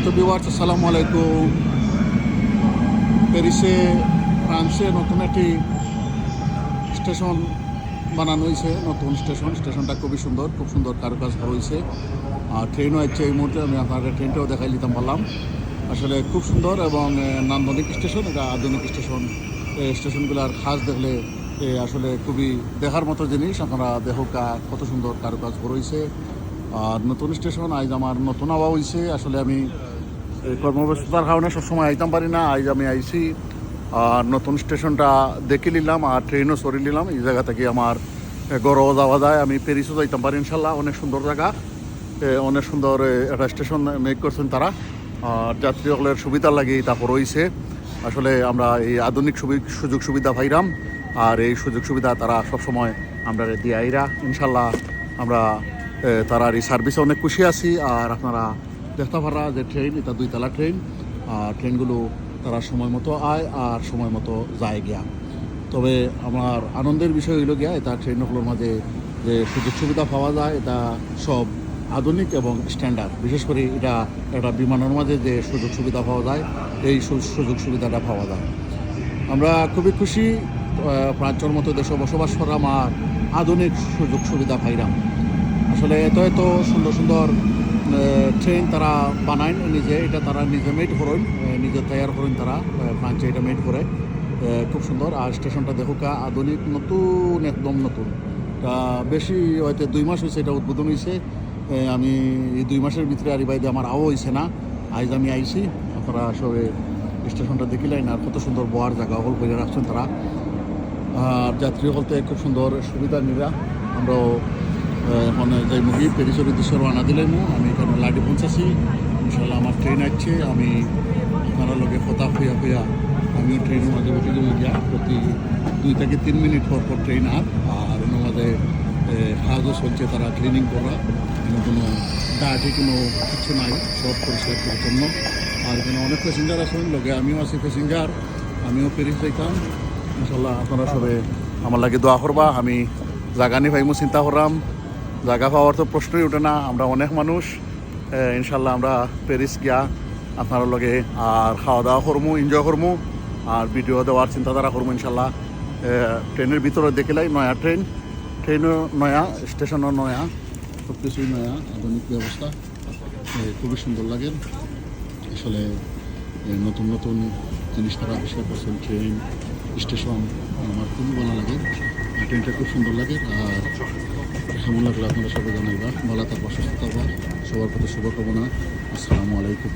সম্মানিত ভিউয়ার্স, আসসালামু আলাইকুম। প্যারিসে ফ্রান্সে নতুন একটি স্টেশন বানানো হয়েছে। নতুন স্টেশনটা খুব সুন্দর কারুকাজ করা হয়েছে। আর ট্রেনও আছে এই মুহূর্তে, আমি আপনাকে ট্রেনটাও দেখাই দিতাম পারলাম। আসলে খুব সুন্দর এবং নান্দনিক স্টেশন, এটা আধুনিক স্টেশন। স্টেশনগুলোর খাস দেখলে আসলে খুবই দেখার মতো জিনিস। আপনারা দেখা কত সুন্দর কারুকাজ করা হয়েছে। আর নতুন স্টেশন, আজ আমার নতুন আওয়া হয়েছে। আসলে আমি কর্মব্যস্ততার কারণে সবসময় আইতাম পারি না, আজ আমি আইছি। আর নতুন স্টেশনটা দেখে নিলাম আর ট্রেনও সরিয়ে নিলাম। এই জায়গা থেকে আমার গড়ও যাওয়া যায়, আমি প্যারিসও যাইতাম পারি ইনশাল্লাহ। অনেক সুন্দর জায়গা, অনেক সুন্দর একটা স্টেশন মেক করছেন তারা। আর যাত্রীসকলের সুবিধা লাগে তারপর রয়েছে। আসলে আমরা এই আধুনিক সুযোগ সুবিধা পাইলাম, আর এই সুযোগ সুবিধা তারা সবসময় আমরা দিয়ে আইরা ইনশাল্লাহ। আমরা তারার এই সার্ভিসে অনেক খুশি আছি। আর আপনারা দেখতে পারা যে ট্রেন, এটা 2 তলা ট্রেন। আর ট্রেনগুলো তারা সময় মতো আয় আর সময় মতো যায় গিয়া। তবে আমার আনন্দের বিষয় হইল গিয়া, এটা ট্রেনগুলোর মাঝে যে সুযোগ সুবিধা পাওয়া যায় এটা সব আধুনিক এবং স্ট্যান্ডার্ড। বিশেষ করে এটা একটা বিমানের মাঝে যে সুযোগ সুবিধা পাওয়া যায়, এই সুযোগ সুবিধাটা পাওয়া যায়। আমরা খুবই খুশি ফ্রান্সের মতো দেশে বসবাস করাম আর আধুনিক সুযোগ সুবিধা পাইলাম। আসলে এত সুন্দর ট্রেন তারা বানায় নিজে, এটা তারা নিজে মেড করেন, নিজে তৈয়ার করেন তারা ফ্রান্সে, এটা মেড করে খুব সুন্দর। আর স্টেশনটা দেখুকা আধুনিক, নতুন, একদম নতুন। তা বেশি হয়তো 2 মাস হয়েছে এটা উদ্বোধন হয়েছে। আমি এই 2 মাসের ভিতরে আর বাইরে আমার আও হয়েছে না, আজ আমি আইছি। আপনারা সবে স্টেশনটা দেখিলেন আর কত সুন্দর বোয়ার জায়গা হল করে রাখছেন তারা। আর যাত্রী হলতে খুব সুন্দর সুবিধা নিরা। আমরাও এখন যাই মুভি প্যারিসের উদ্দেশ্যে রওনা দিলাম। আমি এখানে লাডি পৌঁছাছি ইনশাল্লাহ। আমার ট্রেন আসছে, আমি আপনারা লগে কথা হইয়া আমিও ট্রেনের মাঝে উঠে যাবো গিয়া। প্রতি 2 থেকে 3 মিনিট পর ট্রেন আর ওর মাঝে কাজও চলছে, তারা ক্লিনিং করা, কোনো ডাটি কোনো কিছু নাই, সব পরিষ্কার পরিচ্ছন্ন। আর এখানে অনেক প্যাসেঞ্জার আছেন লগে, আমিও আছি প্যাসেঞ্জার, আমিও প্যারিস যাইতাম ইনশাল্লাহ। আপনারা সবে আমার লাগে দোয়া করবা। আমি জায়গা নিয়ে ভাইমো চিন্তা করলাম, জায়গা পাওয়ার তো প্রশ্নই ওঠে না। আমরা অনেক মানুষ, ইনশাল্লাহ আমরা প্যারিস গিয়া আপনার লগে আর খাওয়া দাওয়া করবো, এনজয় করবো, আর ভিডিও দেওয়ার চিন্তাধারা করবো ইনশাল্লাহ। ট্রেনের ভিতরে দেখিলাই নয়া ট্রেনও নয়া, স্টেশনও নয়া, সব কিছুই নয়া, আধুনিক ব্যবস্থা, খুবই সুন্দর লাগে। আসলে নতুন জিনিস তারা আবিষ্কার করছেন। ট্রেন স্টেশন আমার খুবই ভালো লাগে, ট্রেনটা খুব সুন্দর লাগে। আর কেমন লাগলো আপনারা সবাই জানাইবা, ভালো থাকবা, সুস্থ থাকবা, সবার প্রতি শুভকামনা। আসসালামু আলাইকুম।